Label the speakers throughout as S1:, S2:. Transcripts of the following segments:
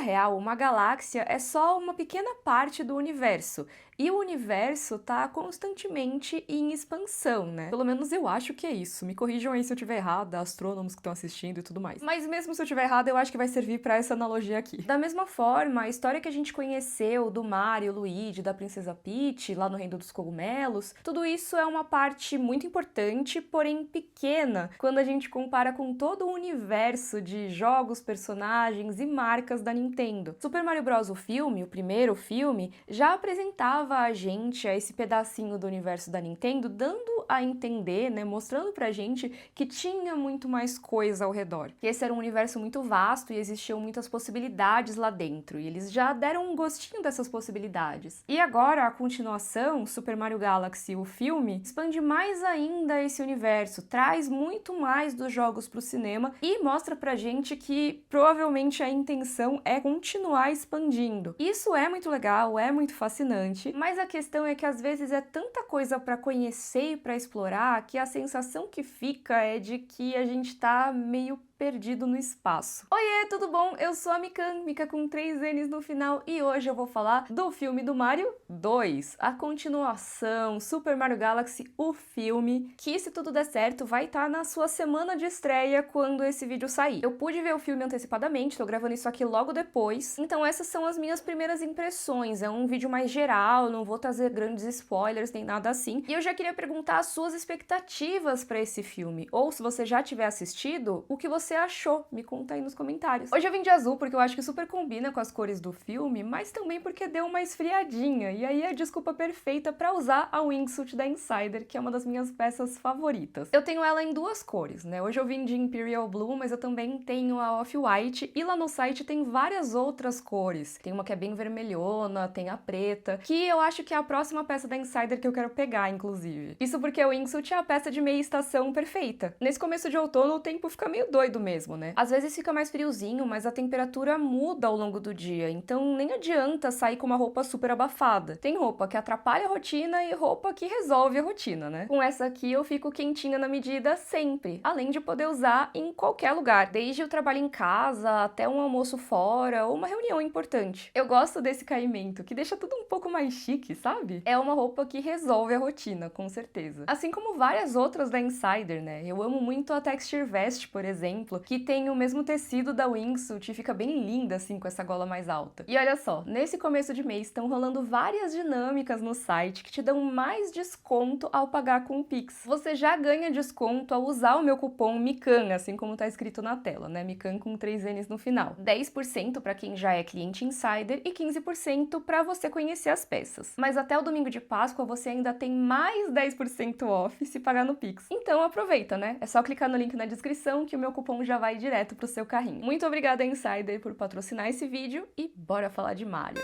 S1: real, uma galáxia é só uma pequena parte do universo. E o universo tá constantemente em expansão, né? Pelo menos eu acho que é isso. Me corrijam aí se eu estiver errada, astrônomos que estão assistindo e tudo mais. Mas mesmo se eu estiver errada, eu acho que vai servir pra essa analogia aqui. Da mesma forma, a história que a gente conheceu do Mario, Luigi, da Princesa Peach, lá no Reino dos Cogumelos, tudo isso é uma parte muito importante, porém pequena, quando a gente compara com todo o universo de jogos, personagens e marcas da Nintendo. Super Mario Bros. O filme, o primeiro filme, já apresentava a gente a esse pedacinho do universo da Nintendo, dando a entender, né, mostrando pra gente que tinha muito mais coisa ao redor. Que esse era um universo muito vasto e existiam muitas possibilidades lá dentro, e eles já deram um gostinho dessas possibilidades. E agora, a continuação, Super Mario Galaxy, o filme, expande mais ainda esse universo, traz muito mais dos jogos pro cinema e mostra pra gente que provavelmente a intenção é continuar expandindo. Isso é muito legal, é muito fascinante, mas a questão é que às vezes é tanta coisa pra conhecer e pra explorar que a sensação que fica é de que a gente tá meio perdido no espaço. Oiê, tudo bom? Eu sou a Mikan, Mika com 3 N's no final, e hoje eu vou falar do filme do Mario 2, a continuação, Super Mario Galaxy, o filme, que se tudo der certo vai estar na sua semana de estreia quando esse vídeo sair. Eu pude ver o filme antecipadamente, tô gravando isso aqui logo depois, então essas são as minhas primeiras impressões, é um vídeo mais geral, não vou trazer grandes spoilers nem nada assim, e eu já queria perguntar as suas expectativas para esse filme, ou se você já tiver assistido, o que você achou? Me conta aí nos comentários. Hoje eu vim de azul porque eu acho que super combina com as cores do filme, mas também porque deu uma esfriadinha, e aí é a desculpa perfeita pra usar a wingsuit da Insider, que é uma das minhas peças favoritas. Eu tenho ela em duas cores, né? Hoje eu vim de Imperial Blue, mas eu também tenho a Off-White, e lá no site tem várias outras cores. Tem uma que é bem vermelhona, tem a preta, que eu acho que é a próxima peça da Insider que eu quero pegar, inclusive. Isso porque a wingsuit é a peça de meia estação perfeita. Nesse começo de outono o tempo fica meio doido mesmo, né? Às vezes fica mais friozinho, mas a temperatura muda ao longo do dia, então nem adianta sair com uma roupa super abafada. Tem roupa que atrapalha a rotina e roupa que resolve a rotina, né? Com essa aqui eu fico quentinha na medida sempre, além de poder usar em qualquer lugar, desde o trabalho em casa até um almoço fora ou uma reunião importante. Eu gosto desse caimento, que deixa tudo um pouco mais chique, sabe? É uma roupa que resolve a rotina, com certeza. Assim como várias outras da Insider, né? Eu amo muito a Texture Vest, por exemplo, que tem o mesmo tecido da wingsuit e fica bem linda assim com essa gola mais alta. E olha só, nesse começo de mês estão rolando várias dinâmicas no site que te dão mais desconto ao pagar com o Pix. Você já ganha desconto ao usar o meu cupom MIKAN, assim como tá escrito na tela, né? MIKAN com 3 N's no final. 10% para quem já é cliente Insider e 15% para você conhecer as peças. Mas até o domingo de Páscoa você ainda tem mais 10% off se pagar no Pix. Então aproveita, né? É só clicar no link na descrição que o meu cupom já vai direto pro seu carrinho. Muito obrigada, Insider, por patrocinar esse vídeo e bora falar de Mario.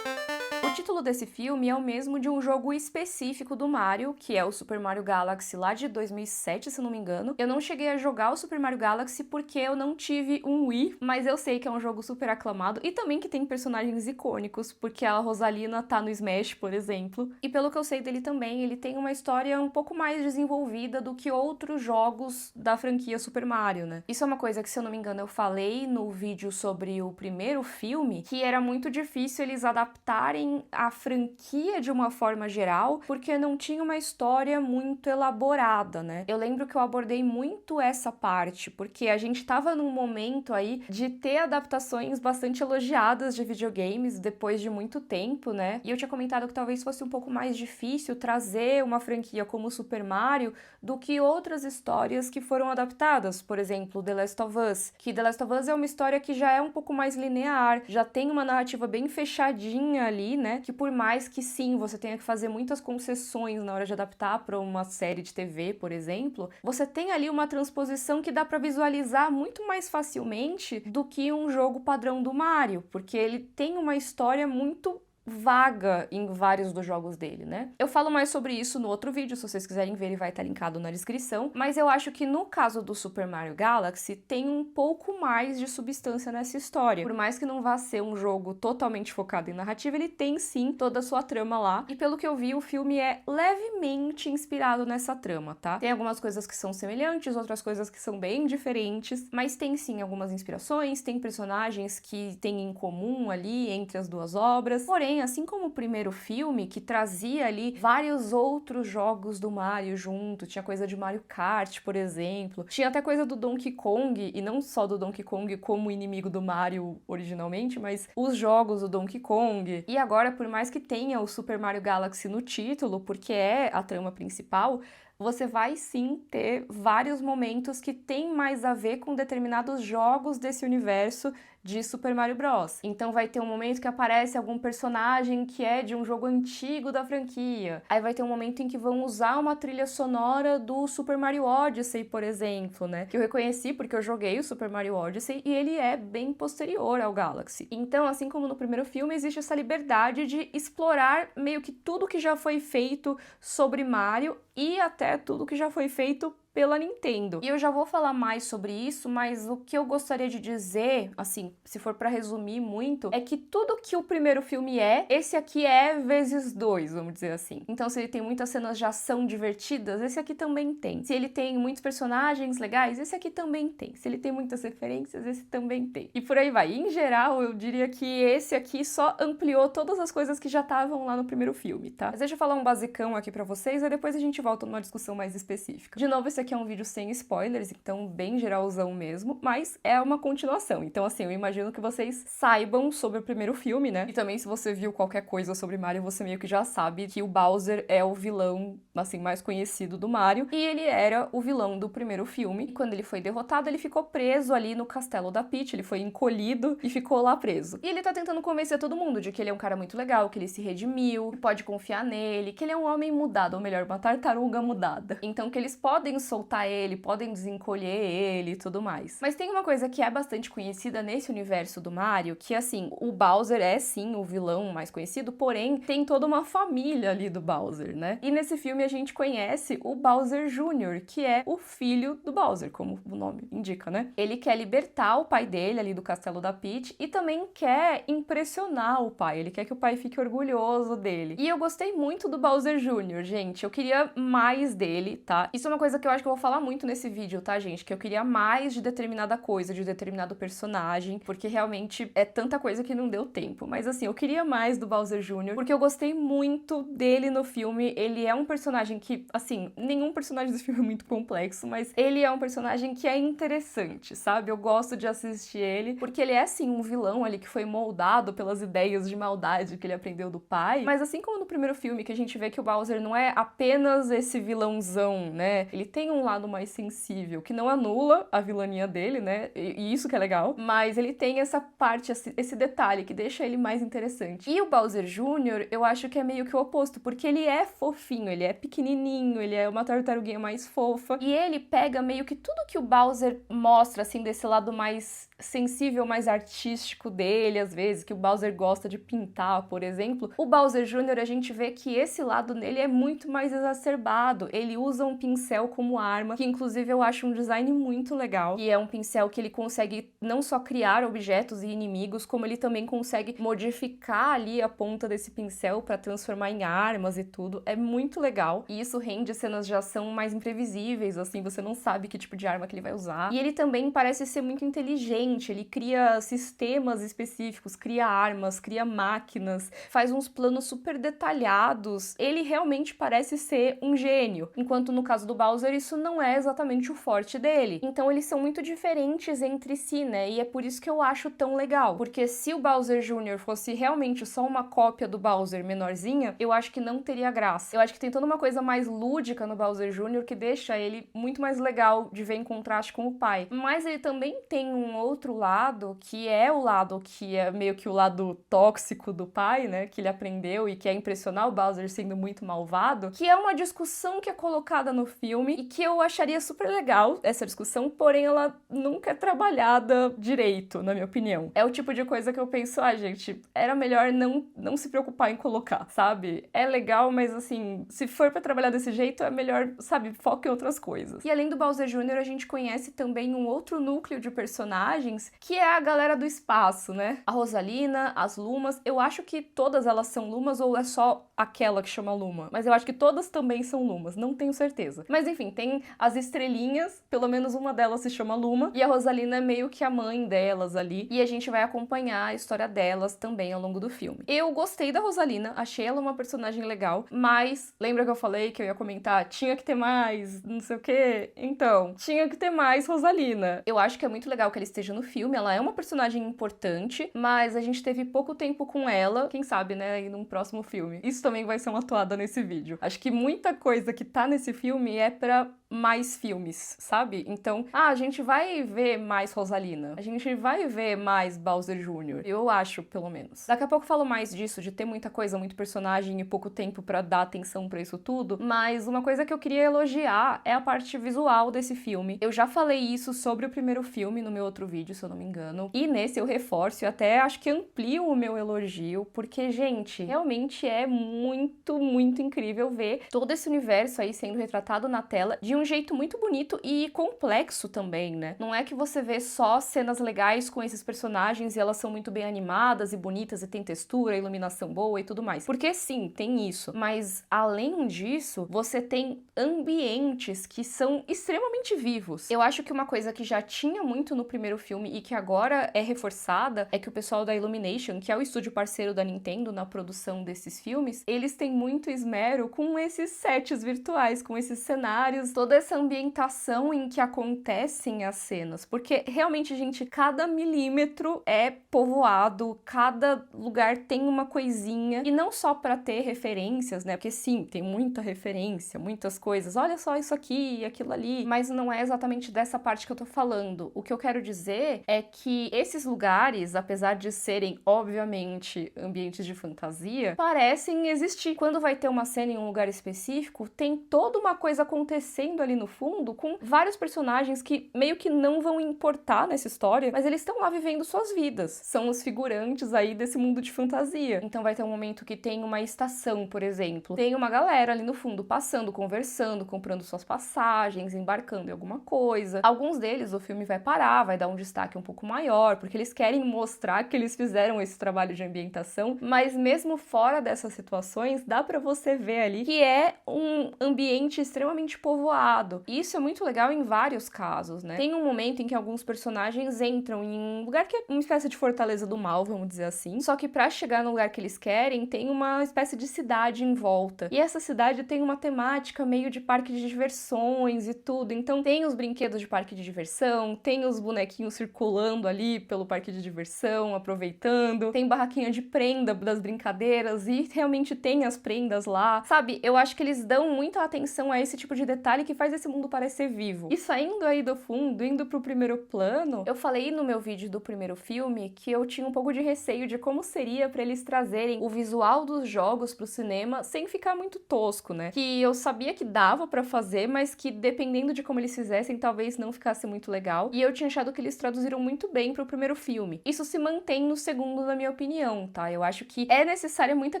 S1: O título desse filme é o mesmo de um jogo específico do Mario, que é o Super Mario Galaxy lá de 2007, se não me engano. Eu não cheguei a jogar o Super Mario Galaxy porque eu não tive um Wii, mas eu sei que é um jogo super aclamado e também que tem personagens icônicos, porque a Rosalina tá no Smash, por exemplo. E pelo que eu sei dele também, ele tem uma história um pouco mais desenvolvida do que outros jogos da franquia Super Mario, né? Isso é uma coisa que, se eu não me engano, eu falei no vídeo sobre o primeiro filme, que era muito difícil eles adaptarem a franquia de uma forma geral, porque não tinha uma história muito elaborada, né? Eu lembro que eu abordei muito essa parte, porque a gente tava num momento aí de ter adaptações bastante elogiadas de videogames depois de muito tempo, né? E eu tinha comentado que talvez fosse um pouco mais difícil trazer uma franquia como Super Mario do que outras histórias que foram adaptadas, por exemplo, The Last of Us, que The Last of Us é uma história que já é um pouco mais linear, já tem uma narrativa bem fechadinha ali, né? Que por mais que sim, você tenha que fazer muitas concessões na hora de adaptar para uma série de TV, por exemplo, você tem ali uma transposição que dá para visualizar muito mais facilmente do que um jogo padrão do Mario, porque ele tem uma história muito vaga em vários dos jogos dele, né? Eu falo mais sobre isso no outro vídeo, se vocês quiserem ver, ele vai estar linkado na descrição, mas eu acho que no caso do Super Mario Galaxy tem um pouco mais de substância nessa história. Por mais que não vá ser um jogo totalmente focado em narrativa, ele tem sim toda a sua trama lá, e pelo que eu vi, o filme é levemente inspirado nessa trama, tá? Tem algumas coisas que são semelhantes, outras coisas que são bem diferentes, mas tem sim algumas inspirações, tem personagens que têm em comum ali entre as duas obras. Porém, assim como o primeiro filme, que trazia ali vários outros jogos do Mario junto, tinha coisa de Mario Kart, por exemplo, tinha até coisa do Donkey Kong, e não só do Donkey Kong como inimigo do Mario originalmente, mas os jogos do Donkey Kong. E agora, por mais que tenha o Super Mario Galaxy no título, porque é a trama principal, você vai sim ter vários momentos que tem mais a ver com determinados jogos desse universo de Super Mario Bros. Então vai ter um momento que aparece algum personagem que é de um jogo antigo da franquia. Aí vai ter um momento em que vão usar uma trilha sonora do Super Mario Odyssey, por exemplo, né? Que eu reconheci porque eu joguei o Super Mario Odyssey e ele é bem posterior ao Galaxy. Então, assim como no primeiro filme, existe essa liberdade de explorar meio que tudo que já foi feito sobre Mario e até tudo que já foi feito pela Nintendo. E eu já vou falar mais sobre isso, mas o que eu gostaria de dizer, assim, se for pra resumir muito, é que tudo que o primeiro filme é, esse aqui é vezes 2, vamos dizer assim. Então, se ele tem muitas cenas de ação divertidas, esse aqui também tem. Se ele tem muitos personagens legais, esse aqui também tem. Se ele tem muitas referências, esse também tem. E por aí vai. Em geral, eu diria que esse aqui só ampliou todas as coisas que já estavam lá no primeiro filme, tá? Mas deixa eu falar um basicão aqui pra vocês, e depois a gente volta numa discussão mais específica. De novo, esse aqui é um vídeo sem spoilers, então bem geralzão mesmo, mas é uma continuação. Então, assim, eu imagino que vocês saibam sobre o primeiro filme, né? E também, se você viu qualquer coisa sobre Mario, você meio que já sabe que o Bowser é o vilão, assim, mais conhecido do Mario, e ele era o vilão do primeiro filme. E quando ele foi derrotado, ele ficou preso ali no castelo da Peach, ele foi encolhido e ficou lá preso. E ele tá tentando convencer todo mundo de que ele é um cara muito legal, que ele se redimiu, que pode confiar nele, que ele é um homem mudado, ou melhor, uma tartaruga mudada. Então, que eles podem soltar ele, podem desencolher ele e tudo mais. Mas tem uma coisa que é bastante conhecida nesse universo do Mario, que assim, o Bowser é sim o vilão mais conhecido, porém tem toda uma família ali do Bowser, né? E nesse filme a gente conhece o Bowser Jr., que é o filho do Bowser, como o nome indica, né? Ele quer libertar o pai dele ali do castelo da Peach e também quer impressionar o pai, ele quer que o pai fique orgulhoso dele. E eu gostei muito do Bowser Jr., gente, eu queria mais dele, tá? Isso é uma coisa que eu acho que eu vou falar muito nesse vídeo, tá, gente? Que eu queria mais de determinada coisa, de determinado personagem, porque realmente é tanta coisa que não deu tempo. Mas assim, eu queria mais do Bowser Jr., porque eu gostei muito dele no filme. Ele é um personagem que, assim, nenhum personagem desse filme é muito complexo, mas ele é um personagem que é interessante, sabe? Eu gosto de assistir ele, porque ele é, assim, um vilão ali que foi moldado pelas ideias de maldade que ele aprendeu do pai. Mas assim como no primeiro filme, que a gente vê que o Bowser não é apenas esse vilãozão, né? Ele tem um lado mais sensível, que não anula a vilania dele, né? E isso que é legal. Mas ele tem essa parte, esse detalhe que deixa ele mais interessante. E o Bowser Jr., eu acho que é meio que o oposto, porque ele é fofinho, ele é pequenininho, ele é uma tartaruguinha mais fofa. E ele pega meio que tudo que o Bowser mostra, assim, desse lado mais sensível, mais artístico dele, às vezes, que o Bowser gosta de pintar, por exemplo. O Bowser Jr., a gente vê que esse lado nele é muito mais exacerbado. Ele usa um pincel como arma, que inclusive eu acho um design muito legal, e é um pincel que ele consegue não só criar objetos e inimigos, como ele também consegue modificar ali a ponta desse pincel para transformar em armas e tudo. É muito legal, e isso rende cenas de ação mais imprevisíveis, assim, você não sabe que tipo de arma que ele vai usar. E ele também parece ser muito inteligente, ele cria sistemas específicos, cria armas, cria máquinas, faz uns planos super detalhados. Ele realmente parece ser um gênio, enquanto no caso do Bowser isso não é exatamente o forte dele. Então eles são muito diferentes entre si, né? E é por isso que eu acho tão legal, porque se o Bowser Jr. fosse realmente só uma cópia do Bowser menorzinha, eu acho que não teria graça. Eu acho que tem toda uma coisa mais lúdica no Bowser Jr. que deixa ele muito mais legal de ver em contraste com o pai. Mas ele também tem um outro lado, que é o lado que é meio que o lado tóxico do pai, né? Que ele aprendeu e quer impressionar o Bowser sendo muito malvado, que é uma discussão que é colocada no filme e que eu acharia super legal essa discussão, porém ela nunca é trabalhada direito, na minha opinião. É o tipo de coisa que eu penso, gente, era melhor não se preocupar em colocar, sabe? É legal, mas assim, se for pra trabalhar desse jeito, é melhor, sabe, foca em outras coisas. E além do Bowser Jr., a gente conhece também um outro núcleo de personagens, que é a galera do espaço, né? A Rosalina, as Lumas, eu acho que todas elas são Lumas ou é só aquela que chama Luma, mas eu acho que todas também são Lumas, não tenho certeza. Mas enfim, tem as estrelinhas, pelo menos uma delas se chama Luma, e a Rosalina é meio que a mãe delas ali, e a gente vai acompanhar a história delas também ao longo do filme. Eu gostei da Rosalina, achei ela uma personagem legal, mas lembra que eu falei que eu ia comentar, tinha que ter mais, não sei o quê? Então, tinha que ter mais Rosalina. Eu acho que é muito legal que ela esteja no filme, ela é uma personagem importante, mas a gente teve pouco tempo com ela, quem sabe, né, em um próximo filme. Isso também vai ser uma toada nesse vídeo. Acho que muita coisa que tá nesse filme é pra mais filmes, sabe? Então, a gente vai ver mais Rosalina, a gente vai ver mais Bowser Jr., eu acho, pelo menos. Daqui a pouco eu falo mais disso, de ter muita coisa, muito personagem e pouco tempo pra dar atenção pra isso tudo, mas uma coisa que eu queria elogiar é a parte visual desse filme. Eu já falei isso sobre o primeiro filme no meu outro vídeo, se eu não me engano, e nesse eu reforço e até acho que amplio o meu elogio, porque, gente, realmente é muito, muito incrível ver todo esse universo aí sendo retratado na tela de um jeito muito bonito e complexo também, né? Não é que você vê só cenas legais com esses personagens e elas são muito bem animadas e bonitas e tem textura, iluminação boa e tudo mais. Porque sim, tem isso. Mas além disso, você tem ambientes que são extremamente vivos. Eu acho que uma coisa que já tinha muito no primeiro filme e que agora é reforçada é que o pessoal da Illumination, que é o estúdio parceiro da Nintendo na produção desses filmes, eles têm muito esmero com esses sets virtuais, com esses cenários, toda essa ambientação em que acontecem as cenas, porque realmente, gente, cada milímetro é povoado, cada lugar tem uma coisinha, e não só pra ter referências, né, porque sim, tem muita referência, muitas coisas, olha só isso aqui e aquilo ali, mas não é exatamente dessa parte que eu tô falando. O que eu quero dizer é que esses lugares, apesar de serem, obviamente, ambientes de fantasia, parecem existir. Quando vai ter uma cena em um lugar específico, tem toda uma coisa acontecendo ali no fundo, com vários personagens que meio que não vão importar nessa história, mas eles estão lá vivendo suas vidas. São os figurantes aí desse mundo de fantasia. Então vai ter um momento que tem uma estação, por exemplo. Tem uma galera ali no fundo passando, conversando, comprando suas passagens, embarcando em alguma coisa. Alguns deles o filme vai parar, vai dar um destaque um pouco maior, porque eles querem mostrar que eles fizeram esse trabalho de ambientação, mas mesmo fora dessas situações, dá pra você ver ali que é um ambiente extremamente povoado. E isso é muito legal em vários casos, né? Tem um momento em que alguns personagens entram em um lugar que é uma espécie de fortaleza do mal, vamos dizer assim, só que pra chegar no lugar que eles querem, tem uma espécie de cidade em volta. E essa cidade tem uma temática meio de parque de diversões e tudo, então tem os brinquedos de parque de diversão, tem os bonequinhos circulando ali pelo parque de diversão, aproveitando, tem barraquinha de prenda das brincadeiras e realmente tem as prendas lá, sabe? Eu acho que eles dão muita atenção a esse tipo de detalhe que faz esse mundo parecer vivo. E saindo aí do fundo, indo pro primeiro plano, eu falei no meu vídeo do primeiro filme que eu tinha um pouco de receio de como seria pra eles trazerem o visual dos jogos pro cinema sem ficar muito tosco, né? Que eu sabia que dava pra fazer, mas que dependendo de como eles fizessem, talvez não ficasse muito legal. E eu tinha achado que eles traduziram muito bem pro primeiro filme. Isso se mantém no segundo, na minha opinião, tá? Eu acho que é necessária muita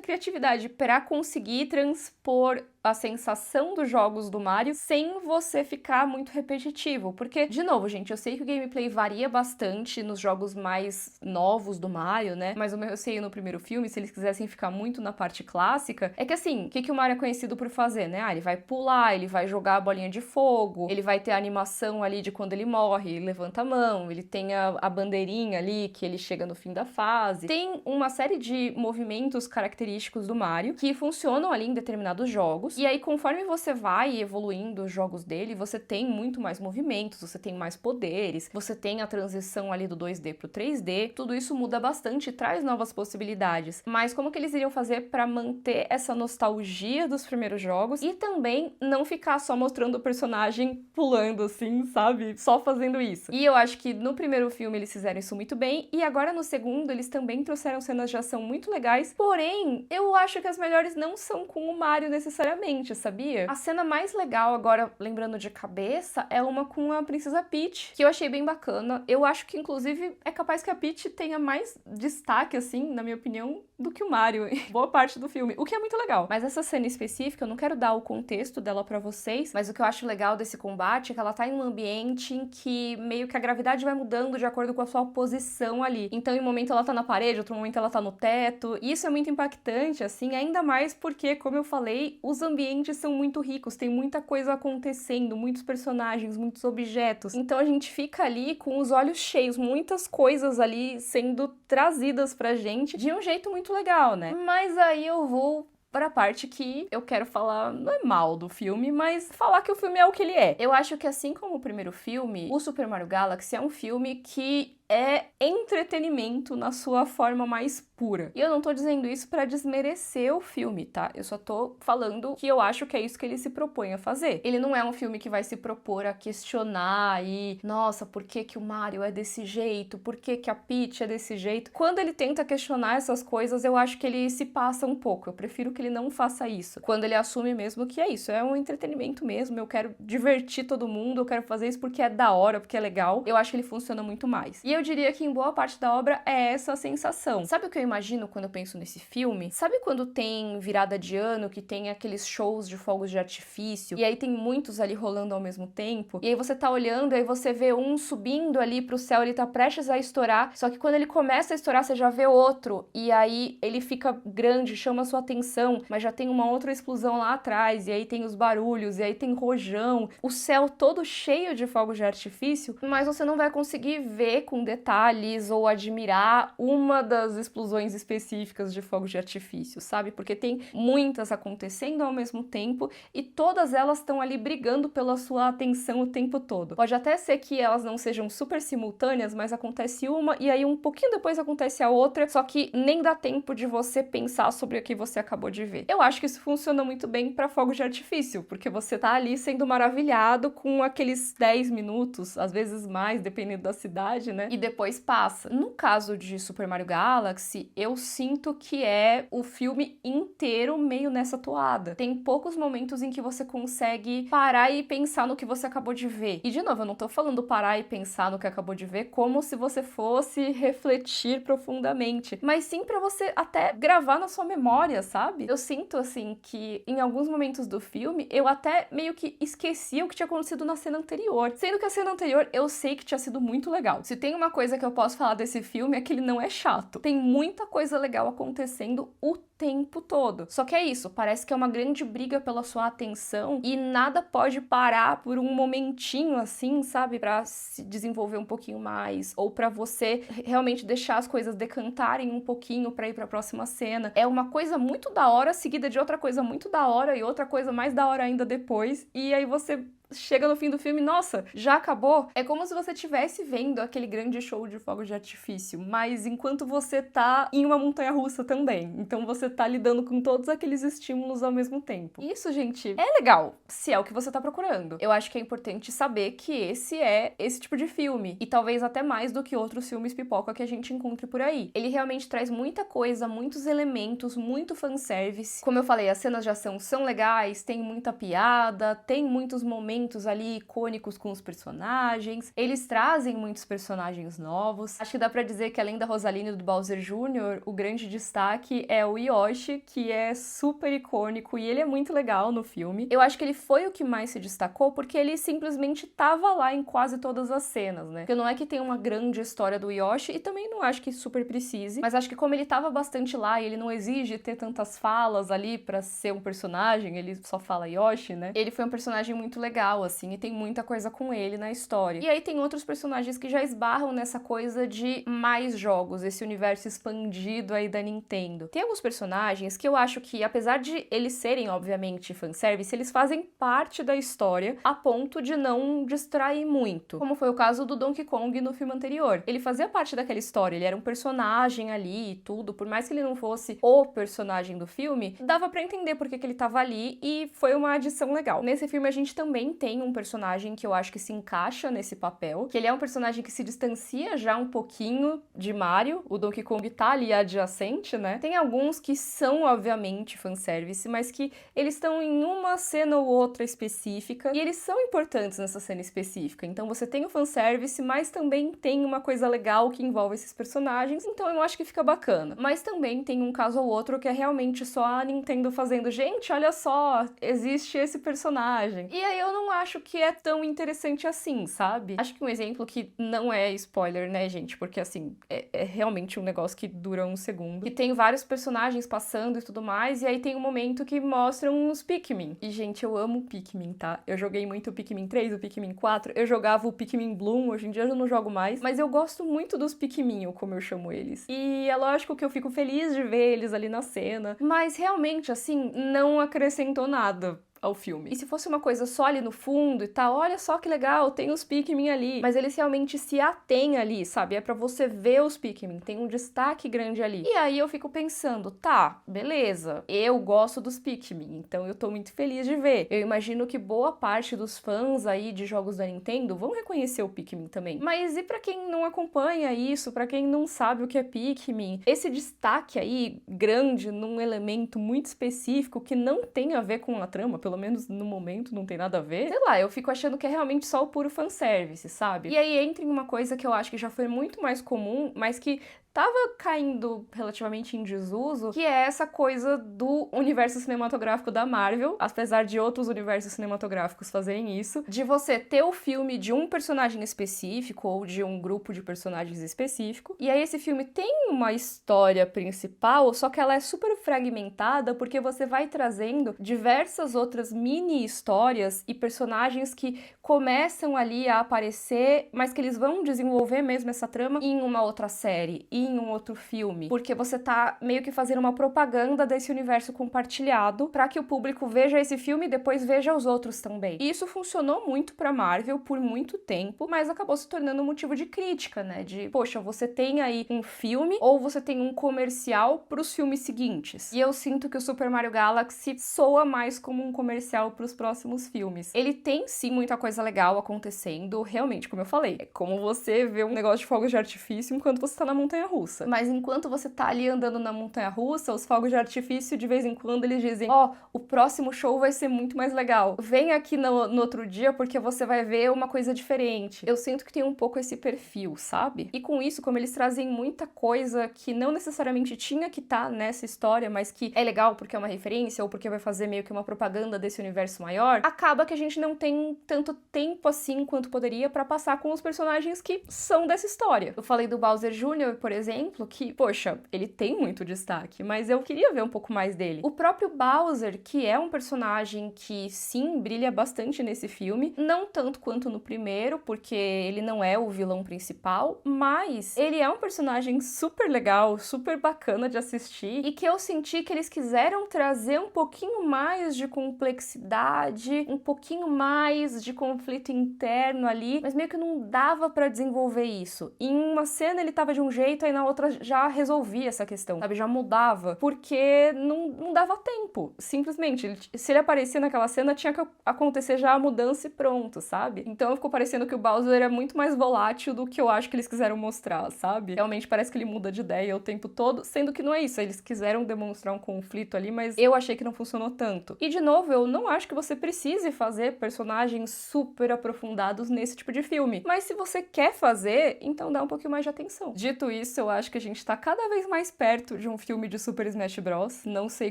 S1: criatividade pra conseguir transpor a sensação dos jogos do Mario sem você ficar muito repetitivo, porque, de novo, gente, eu sei que o gameplay varia bastante nos jogos mais novos do Mario, né, mas o meu receio no primeiro filme, se eles quisessem ficar muito na parte clássica, é que assim, o que o Mario é conhecido por fazer, né, ele vai pular, ele vai jogar a bolinha de fogo, ele vai ter a animação ali de quando ele morre, ele levanta a mão, ele tem a bandeirinha ali que ele chega no fim da fase, tem uma série de movimentos característicos do Mario que funcionam ali em determinados jogos. E aí, conforme você vai evoluindo os jogos dele, você tem muito mais movimentos, você tem mais poderes, você tem a transição ali do 2D pro 3D, tudo isso muda bastante e traz novas possibilidades. Mas como que eles iriam fazer pra manter essa nostalgia dos primeiros jogos e também não ficar só mostrando o personagem pulando assim, sabe? Só fazendo isso. E eu acho que no primeiro filme eles fizeram isso muito bem, e agora no segundo eles também trouxeram cenas de ação muito legais, porém, eu acho que as melhores não são com o Mario necessariamente. aleatoriamente, sabia? A cena mais legal, agora lembrando de cabeça, é uma com a Princesa Peach, que eu achei bem bacana. Eu acho que, inclusive, é capaz que a Peach tenha mais destaque, assim, na minha opinião, do que o Mario em boa parte do filme, o que é muito legal. Mas essa cena específica, eu não quero dar o contexto dela pra vocês, mas o que eu acho legal desse combate é que ela tá em um ambiente em que meio que a gravidade vai mudando de acordo com a sua posição ali. Então, em um momento ela tá na parede, outro momento ela tá no teto, e isso é muito impactante, assim, ainda mais porque, como eu falei, os ambientes são muito ricos, tem muita coisa acontecendo, muitos personagens, muitos objetos. Então a gente fica ali com os olhos cheios, muitas coisas ali sendo trazidas pra gente de um jeito muito legal, né? Mas aí eu vou para a parte que eu quero falar, não é mal do filme, mas falar que o filme é o que ele é. Eu acho que assim como o primeiro filme, o Super Mario Galaxy é um filme que é entretenimento na sua forma mais pura. E eu não tô dizendo isso pra desmerecer o filme, tá? Eu só tô falando que eu acho que é isso que ele se propõe a fazer. Ele não é um filme que vai se propor a questionar e, nossa, por que que o Mario é desse jeito? Por que que a Peach é desse jeito? Quando ele tenta questionar essas coisas, eu acho que ele se passa um pouco. Eu prefiro que ele não faça isso. Quando ele assume mesmo que é isso, é um entretenimento mesmo, eu quero divertir todo mundo, eu quero fazer isso porque é da hora, porque é legal. Eu acho que ele funciona muito mais. E eu diria que em boa parte da obra é essa a sensação. Sabe o que eu imagino quando eu penso nesse filme? Sabe quando tem virada de ano, que tem aqueles shows de fogos de artifício, e aí tem muitos ali rolando ao mesmo tempo, e aí você tá olhando, e aí você vê um subindo ali pro céu, ele tá prestes a estourar, só que quando ele começa a estourar, você já vê outro, e aí ele fica grande, chama a sua atenção, mas já tem uma outra explosão lá atrás, e aí tem os barulhos, e aí tem rojão, o céu todo cheio de fogos de artifício, mas você não vai conseguir ver com detalhes ou admirar uma das explosões específicas de fogos de artifício, sabe? Porque tem muitas acontecendo ao mesmo tempo e todas elas estão ali brigando pela sua atenção o tempo todo. Pode até ser que elas não sejam super simultâneas, mas acontece uma e aí um pouquinho depois acontece a outra, só que nem dá tempo de você pensar sobre o que você acabou de ver. Eu acho que isso funciona muito bem para fogos de artifício, porque você tá ali sendo maravilhado com aqueles 10 minutos, às vezes mais, dependendo da cidade, né? E depois passa. No caso de Super Mario Galaxy, eu sinto que é o filme inteiro meio nessa toada. Tem poucos momentos em que você consegue parar e pensar no que você acabou de ver. E de novo, eu não tô falando parar e pensar no que acabou de ver como se você fosse refletir profundamente, mas sim pra você até gravar na sua memória, sabe? Eu sinto assim que em alguns momentos do filme eu até meio que esqueci o que tinha acontecido na cena anterior, sendo que a cena anterior eu sei que tinha sido muito legal. Se tem uma coisa que eu posso falar desse filme é que ele não é chato. Tem muita coisa legal acontecendo o tempo todo. Só que é isso, parece que é uma grande briga pela sua atenção e nada pode parar por um momentinho assim, sabe? Pra se desenvolver um pouquinho mais ou pra você realmente deixar as coisas decantarem um pouquinho pra ir pra próxima cena. É uma coisa muito da hora seguida de outra coisa muito da hora e outra coisa mais da hora ainda depois. E aí você chega no fim do filme, nossa, já acabou? É como se você estivesse vendo aquele grande show de fogos de artifício, mas enquanto você tá em uma montanha-russa também. Então você tá lidando com todos aqueles estímulos ao mesmo tempo. Isso, gente, é legal, se é o que você tá procurando. Eu acho que é importante saber que esse é esse tipo de filme, e talvez até mais do que outros filmes pipoca que a gente encontre por aí. Ele realmente traz muita coisa, muitos elementos, muito fanservice. Como eu falei, as cenas de ação são legais, tem muita piada, tem muitos momentos ali icônicos com os personagens. Eles trazem muitos personagens novos. Acho que dá pra dizer que além da Rosaline e do Bowser Jr., o grande destaque é o Yoshi, que é super icônico e ele é muito legal no filme. Eu acho que ele foi o que mais se destacou porque ele simplesmente tava lá em quase todas as cenas, né? Porque não é que tem uma grande história do Yoshi e também não acho que super precise, mas acho que como ele tava bastante lá e ele não exige ter tantas falas ali pra ser um personagem, ele só fala Yoshi, né? Ele foi um personagem muito legal, assim, e tem muita coisa com ele na história. E aí tem outros personagens que já esbarram nessa coisa de mais jogos, esse universo expandido aí da Nintendo. Tem alguns personagens que eu acho que, apesar de eles serem, obviamente, fanservice, eles fazem parte da história a ponto de não distrair muito. Como foi o caso do Donkey Kong no filme anterior. Ele fazia parte daquela história, ele era um personagem ali e tudo, por mais que ele não fosse o personagem do filme, dava pra entender por que ele tava ali e foi uma adição legal. Nesse filme a gente também tem um personagem que eu acho que se encaixa nesse papel, que ele é um personagem que se distancia já um pouquinho de Mario, o Donkey Kong tá ali adjacente, né? Tem alguns que são, obviamente, fanservice, mas que eles estão em uma cena ou outra específica, e eles são importantes nessa cena específica. Então você tem o fanservice, mas também tem uma coisa legal que envolve esses personagens, então eu acho que fica bacana. Mas também tem um caso ou outro que é realmente só a Nintendo fazendo, gente, olha só, existe esse personagem. E aí eu não acho que é tão interessante assim, sabe? Acho que um exemplo que não é spoiler, né, gente? Porque, assim, é realmente um negócio que dura um segundo. Que tem vários personagens passando e tudo mais, e aí tem um momento que mostram os Pikmin. E, gente, eu amo Pikmin, tá? Eu joguei muito o Pikmin 3, o Pikmin 4, eu jogava o Pikmin Bloom, hoje em dia eu não jogo mais, mas eu gosto muito dos Pikmin, como eu chamo eles. E é lógico que eu fico feliz de ver eles ali na cena, mas realmente, assim, não acrescentou nada ao filme. E se fosse uma coisa só ali no fundo e tal, olha só que legal, tem os Pikmin ali. Mas eles realmente se atêm ali, sabe? É pra você ver os Pikmin, tem um destaque grande ali. E aí eu fico pensando, tá, beleza, eu gosto dos Pikmin, então eu tô muito feliz de ver. Eu imagino que boa parte dos fãs aí de jogos da Nintendo vão reconhecer o Pikmin também. Mas e pra quem não acompanha isso, pra quem não sabe o que é Pikmin, esse destaque aí grande num elemento muito específico que não tem a ver com a trama, pelo menos no momento não tem nada a ver. Sei lá, eu fico achando que é realmente só o puro fanservice, sabe? E aí entra em uma coisa que eu acho que já foi muito mais comum, mas que tava caindo relativamente em desuso, que é essa coisa do universo cinematográfico da Marvel, apesar de outros universos cinematográficos fazerem isso, de você ter o filme de um personagem específico ou de um grupo de personagens específico, e aí esse filme tem uma história principal, só que ela é super fragmentada porque você vai trazendo diversas outras mini histórias e personagens que começam ali a aparecer, mas que eles vão desenvolver mesmo essa trama em uma outra série, em um outro filme, porque você tá meio que fazendo uma propaganda desse universo compartilhado para que o público veja esse filme e depois veja os outros também. E isso funcionou muito pra Marvel por muito tempo, mas acabou se tornando um motivo de crítica, né? De, poxa, você tem aí um filme ou você tem um comercial pros filmes seguintes. E eu sinto que o Super Mario Galaxy soa mais como um comercial pros próximos filmes. Ele tem sim muita coisa legal acontecendo, realmente, como eu falei, é como você vê um negócio de fogos de artifício enquanto você tá na montanha-russa. Mas enquanto você tá ali andando na montanha-russa, os fogos de artifício, de vez em quando, eles dizem, ó, o próximo show vai ser muito mais legal. Vem aqui no outro dia porque você vai ver uma coisa diferente. Eu sinto que tem um pouco esse perfil, sabe? E com isso, como eles trazem muita coisa que não necessariamente tinha que estar nessa história, mas que é legal porque é uma referência ou porque vai fazer meio que uma propaganda desse universo maior, acaba que a gente não tem tanto tempo assim quanto poderia pra passar com os personagens que são dessa história. Eu falei do Bowser Jr., por exemplo, que, poxa, ele tem muito destaque, mas eu queria ver um pouco mais dele. O próprio Bowser, que é um personagem que, sim, brilha bastante nesse filme, não tanto quanto no primeiro, porque ele não é o vilão principal, mas ele é um personagem super legal, super bacana de assistir, e que eu senti que eles quiseram trazer um pouquinho mais de complexidade, um pouquinho mais de conflito interno ali, mas meio que não dava pra desenvolver isso. Em uma cena ele tava de um jeito, aí na outra já resolvia essa questão, sabe? Já mudava, porque não dava tempo, simplesmente. Se ele aparecia naquela cena, tinha que acontecer já a mudança e pronto, sabe? Então ficou parecendo que o Bowser é muito mais volátil do que eu acho que eles quiseram mostrar, sabe? Realmente parece que ele muda de ideia o tempo todo, sendo que não é isso. Eles quiseram demonstrar um conflito ali, mas eu achei que não funcionou tanto. E de novo, eu não acho que você precise fazer personagens super aprofundados nesse tipo de filme. Mas se você quer fazer, então dá um pouquinho mais de atenção. Dito isso, eu acho que a gente tá cada vez mais perto de um filme de Super Smash Bros. Não sei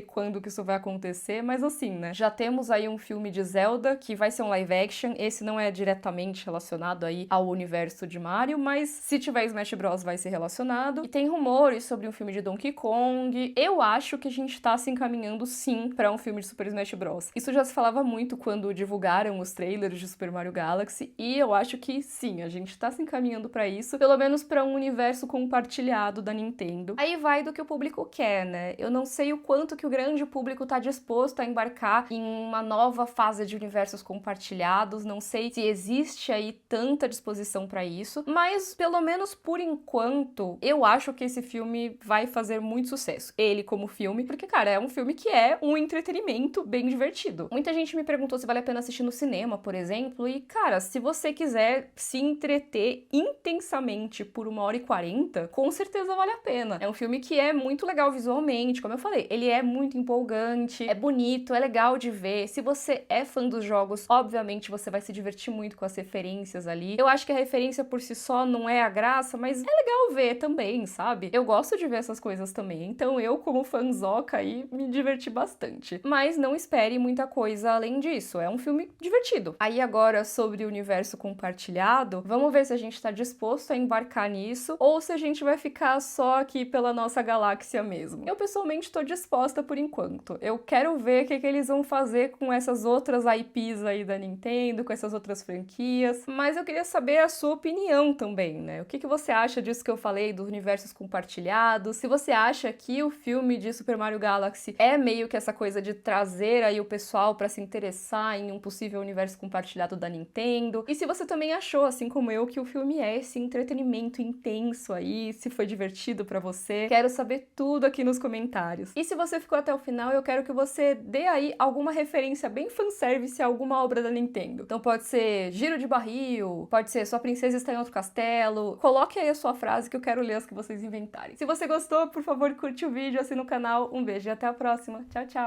S1: quando que isso vai acontecer, mas assim, né? Já temos aí um filme de Zelda, que vai ser um live action. Esse não é diretamente relacionado aí ao universo de Mario, mas se tiver Smash Bros vai ser relacionado. E tem rumores sobre um filme de Donkey Kong. Eu acho que a gente tá se encaminhando sim pra um filme de Super Smash Bros. Isso já se falava muito quando divulgaram os trailers de Super Mario Galaxy, e eu acho que sim, a gente tá se encaminhando pra isso, pelo menos pra um universo compartilhado compartilhado da Nintendo. Aí vai do que o público quer, né? Eu não sei o quanto que o grande público tá disposto a embarcar em uma nova fase de universos compartilhados, não sei se existe aí tanta disposição pra isso, mas pelo menos por enquanto, eu acho que esse filme vai fazer muito sucesso. Ele como filme, porque, cara, é um filme que é um entretenimento bem divertido. Muita gente me perguntou se vale a pena assistir no cinema, por exemplo, e, cara, se você quiser se entreter intensamente por 1h40, com certeza vale a pena. É um filme que é muito legal visualmente, como eu falei, ele é muito empolgante, é bonito, é legal de ver. Se você é fã dos jogos, obviamente você vai se divertir muito com as referências ali. Eu acho que a referência por si só não é a graça, mas é legal ver também, sabe? Eu gosto de ver essas coisas também, então eu, como fanzoca aí, me diverti bastante. Mas não espere muita coisa além disso, é um filme divertido. Aí agora, sobre o universo compartilhado, vamos ver se a gente tá disposto a embarcar nisso, ou se a gente vai ficar só aqui pela nossa galáxia mesmo. Eu, pessoalmente, tô disposta por enquanto. Eu quero ver o que eles vão fazer com essas outras IPs aí da Nintendo, com essas outras franquias, mas eu queria saber a sua opinião também, né? O que você acha disso que eu falei, dos universos compartilhados? Se você acha que o filme de Super Mario Galaxy é meio que essa coisa de trazer aí o pessoal pra se interessar em um possível universo compartilhado da Nintendo, e se você também achou, assim como eu, que o filme é esse entretenimento intenso aí, se foi divertido pra você. Quero saber tudo aqui nos comentários. E se você ficou até o final, eu quero que você dê aí alguma referência bem fanservice a alguma obra da Nintendo. Então pode ser Giro de Barril, pode ser Sua Princesa Está em Outro Castelo. Coloque aí a sua frase que eu quero ler as que vocês inventarem. Se você gostou, por favor, curte o vídeo, assina o canal. Um beijo e até a próxima. Tchau, tchau!